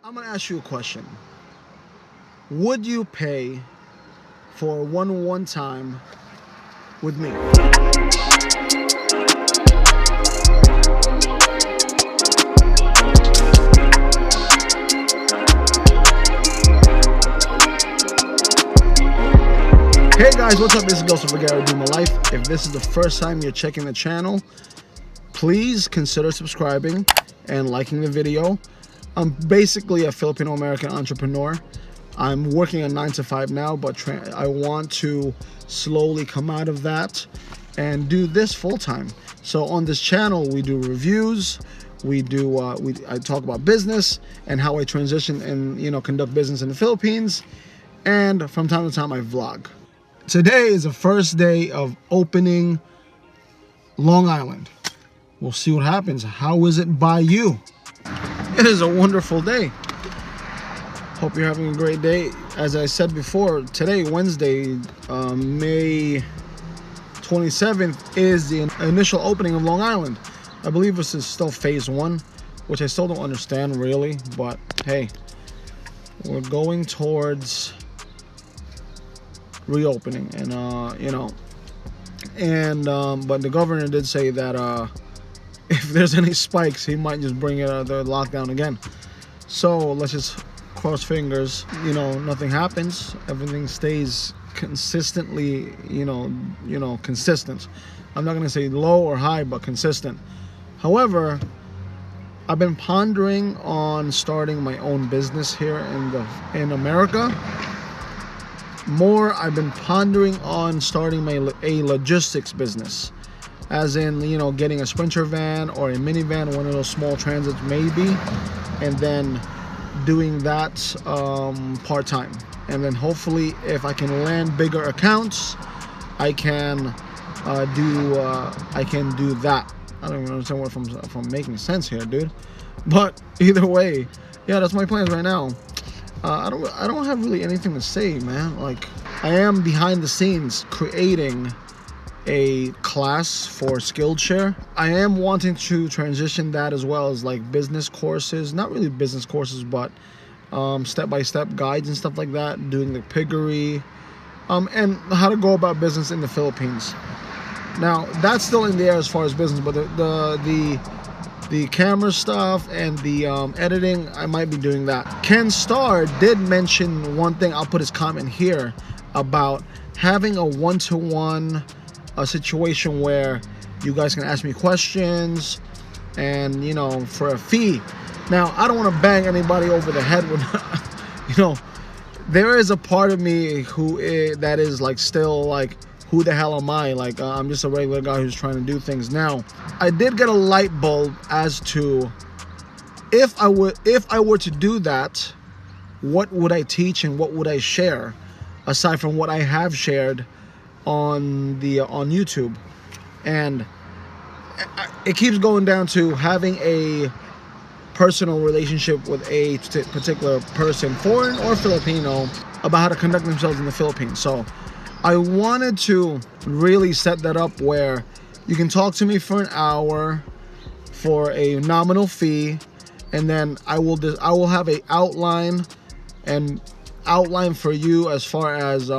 I'm gonna ask you a question. Would you pay for one time with me? Hey guys, what's up? This is Ghost of Gary Do My Life. If this is the first time you're checking the channel, please consider subscribing and liking the video. I'm basically a Filipino American entrepreneur. I'm working a 9 to 5 now, but I want to slowly come out of that and do this full time. So on this channel, we do reviews. I talk about business and how I transition and conduct business in the Philippines. And from time to time, I vlog. Today is the first day of opening Long Island. We'll see what happens. How is it by you? It is a wonderful day. Hope you're having a great day. As I said before, today, Wednesday, May 27th, is the initial opening of Long Island. I believe this is still phase 1, which I still don't understand really, but hey, we're going towards reopening, and but the governor did say that if there's any spikes, he might just bring the lockdown again. So let's just cross fingers, nothing happens, everything stays consistently, consistent. I'm not gonna say low or high, but consistent. However, I've been pondering on starting my own business here in America. I've been pondering on starting a logistics business, as in, getting a Sprinter van or a minivan, one of those small transits maybe, and then doing that part-time. And then hopefully, if I can land bigger accounts, I can do that. I don't even understand what if I'm making sense here, dude. But either way, yeah, that's my plans right now. I don't have really anything to say, man. Like, I am behind the scenes creating a class for Skillshare. I am wanting to transition that as well as like business courses, not really business courses, but step-by-step guides and stuff like that, doing the piggery, and how to go about business in the Philippines. Now, that's still in the air as far as business, but the camera stuff and the editing, I might be doing that. Ken Starr did mention one thing, I'll put his comment here, about having a one-to-one situation where you guys can ask me questions and, for a fee. Now, I don't want to bang anybody over the head with, there is a part of me that is like still like, who the hell am I? Like, I'm just a regular guy who's trying to do things. Now, I did get a light bulb as to if I were to do that, what would I teach and what would I share, aside from what I have shared on YouTube. And it keeps going down to having a personal relationship with a particular person, foreign or Filipino, about how to conduct themselves in the Philippines. So I wanted to really set that up where you can talk to me for an hour for a nominal fee, and then I will have a outline for you as far as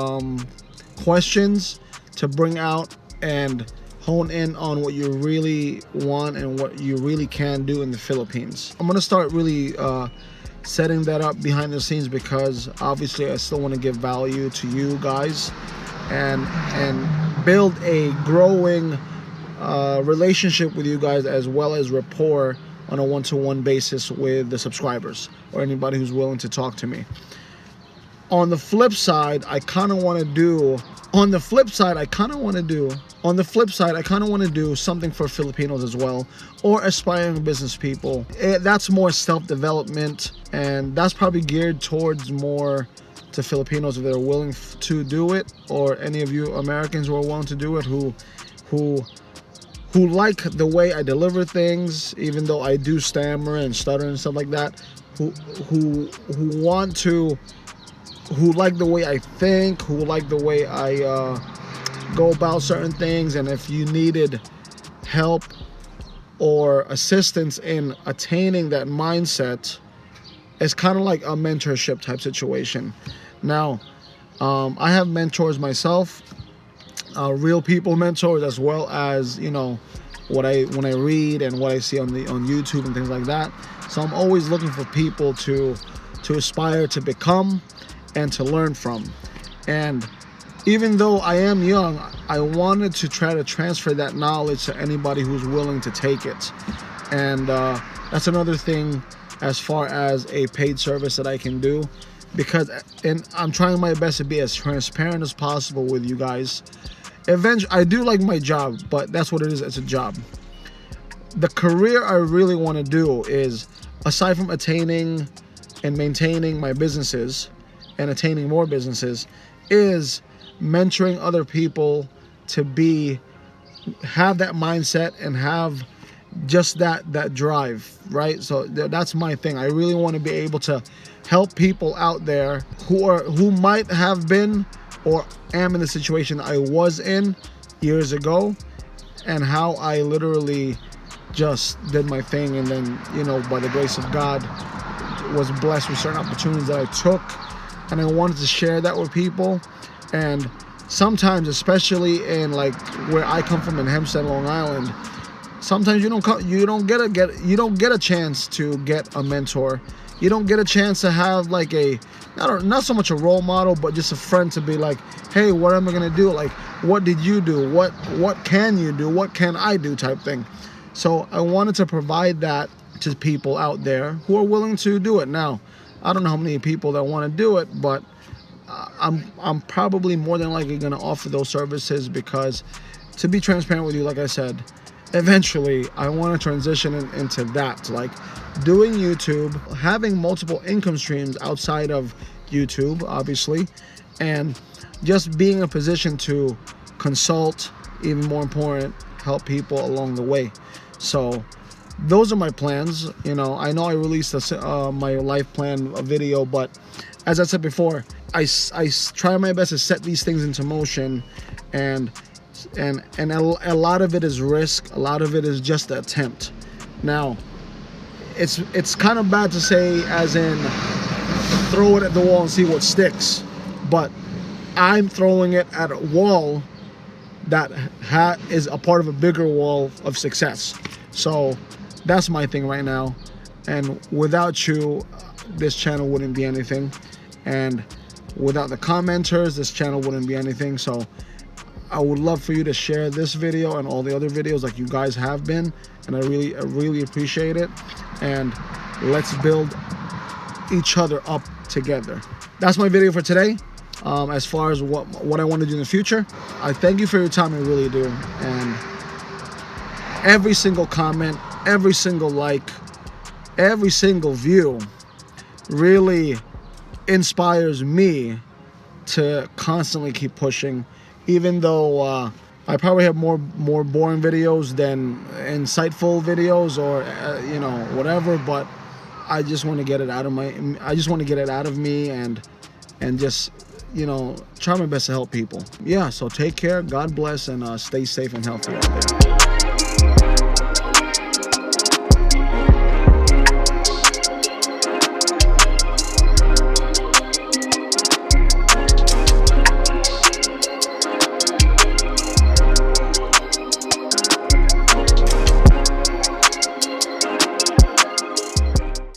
questions to bring out and hone in on what you really want and what you really can do in the Philippines. I'm gonna start really setting that up behind the scenes, because obviously I still want to give value to you guys and build a growing relationship with you guys, as well as rapport on a one-to-one basis with the subscribers or anybody who's willing to talk to me. On the flip side, I kind of want to do something for Filipinos as well, or aspiring business people. That's more self-development, and that's probably geared towards more to Filipinos if they're willing to do it, or any of you Americans who are willing to do it, who like the way I deliver things, even though I do stammer and stutter and stuff like that, who like the way I think, who like the way I go about certain things. And if you needed help or assistance in attaining that mindset, it's kind of like a mentorship type situation. Now, I have mentors myself, real people mentors, as well as, you know, when I read and what I see on YouTube and things like that. So I'm always looking for people to aspire to become and to learn from. And even though I am young, I wanted to try to transfer that knowledge to anybody who's willing to take it. And that's another thing as far as a paid service that I can do, because I'm trying my best to be as transparent as possible with you guys. Eventually, I do like my job, but that's what it is. It's a job. The career I really want to do is, aside from attaining and maintaining my businesses and attaining more businesses, is mentoring other people to have that mindset and have just that drive, right? So that's my thing. I really want to be able to help people out there who might have been or am in the situation I was in years ago, and how I literally just did my thing, and then, you know, by the grace of God, was blessed with certain opportunities that I took, and I wanted to share that with people. And sometimes, especially in like where I come from in Hempstead, Long Island, sometimes you don't get a chance to get a mentor. You don't get a chance to have like not so much a role model, but just a friend to be like, hey, what am I gonna do? Like, what did you do? What can you do? What can I do? Type thing. So I wanted to provide that to people out there who are willing to do it. Now, I don't know how many people that want to do it, but I'm probably more than likely gonna offer those services, because, to be transparent with you, like I said, eventually I want to transition into that, like doing YouTube, having multiple income streams outside of YouTube, obviously, and just being in a position to consult, even more important, help people along the way. So those are my plans. You know I released my life plan video, but as I said before, I try my best to set these things into motion, and a lot of it is risk, a lot of it is just the attempt. Now, it's kind of bad to say as in throw it at the wall and see what sticks, but I'm throwing it at a wall that is a part of a bigger wall of success. So that's my thing right now, and without you, this channel wouldn't be anything, and without the commenters, this channel wouldn't be anything. So I would love for you to share this video and all the other videos like you guys have been, and I really appreciate it. And let's build each other up together. That's my video for today. As far as what I want to do in the future, I thank you for your time. I really do. And every single comment, every single like, every single view really inspires me to constantly keep pushing, even though I probably have more boring videos than insightful videos, or you know, whatever, but I just want to get it out of me, and just, you know, try my best to help people. Yeah, so take care, God bless, and stay safe and healthy out there.